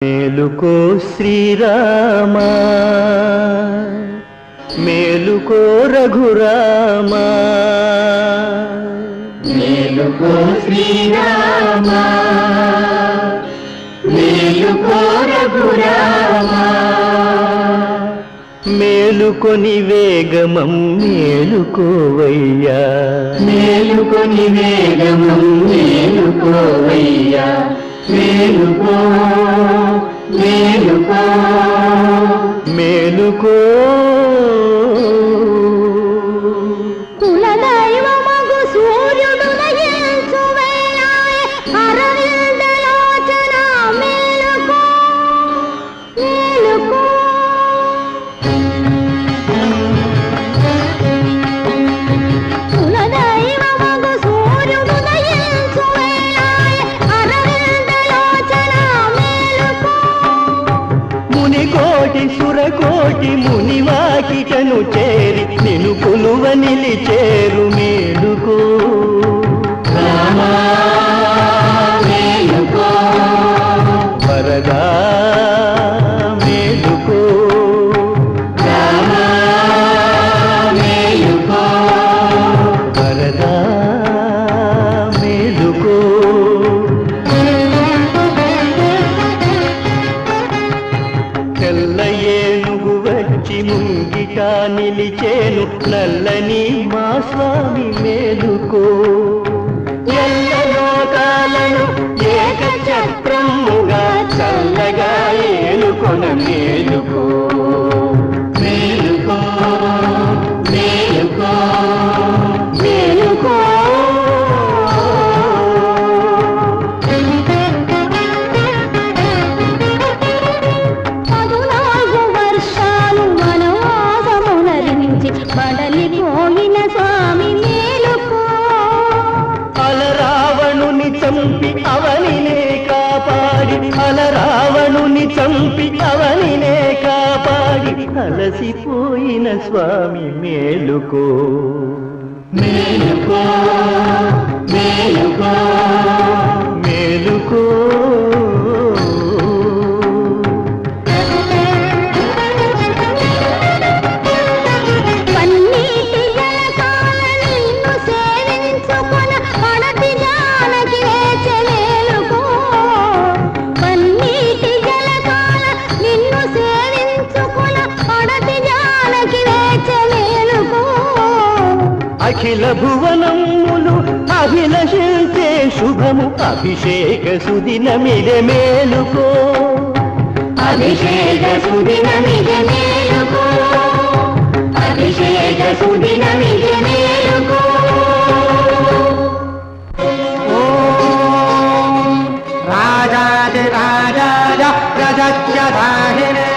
మేలుకో శ్రీరామా, మేలుకో రఘురామా, మేలుకో శ్రీరామా, మేలుకో రఘురామా. మేలుకొని వేగమం మేలుకోవయ్యా, మేలుకొని వేగమం మేలుకోవయ్యా. మేలుకో మేలుకో మేలుకో. కులదైవమగు సూర్యుడు నయించు వేళాయె అరవిందలోచన మేలుకో మేలుకో. కులదైవమగు సూర్యుడు నయించు వేళాయె అరవిందలోచన మేలుకో. మునికోటి సురకోటి మునివాకిటను చేరి నిను కొలువ నిలిచేరు మేలుకో. రామా మేలుకో, వరదా మేలుకో, రామా మేలుకో, వరదా మేలుకో. తెల్ల ఏనుగు వచ్చి ముంగిట నిలిచేను నల్లని మా స్వామి మేలుకో. ఎల్ల లోకాలను ఏకచక్రముగా చల్లగా ఏలుకొన మేలుకో. మేలుకో మేలుకో మేలుకో. పదునాలుగు వర్షాలు వనవాసమునరించి బడలిపోయిన స్వామి మేలుకో. అలరావణుని చంపి అవనినే కాపాడి, అలరావణుని చంపి అవనినే కాపాడి అలసిపోయిన స్వామి మేలుకో. మేలుకో మేలుకో మేలుకో. పన్నీటి జలకాల నిన్ను సేవించుకొన పడతి జానకి వేచె మేలుకో. పన్నీటి జలకాల నిన్ను సేవించుకొన పడతి జానకి వేచె మేలుకో. అఖిల భువనములు అభిలషించే శుభము అభిషేక సుదినమిదే మేలుకో. అభిషేక సుదినమిద మేలుకో, అభిషేక సుదినమిద మేలుకో. రాజాది రాజాయ ప్రజజ్య దాహినే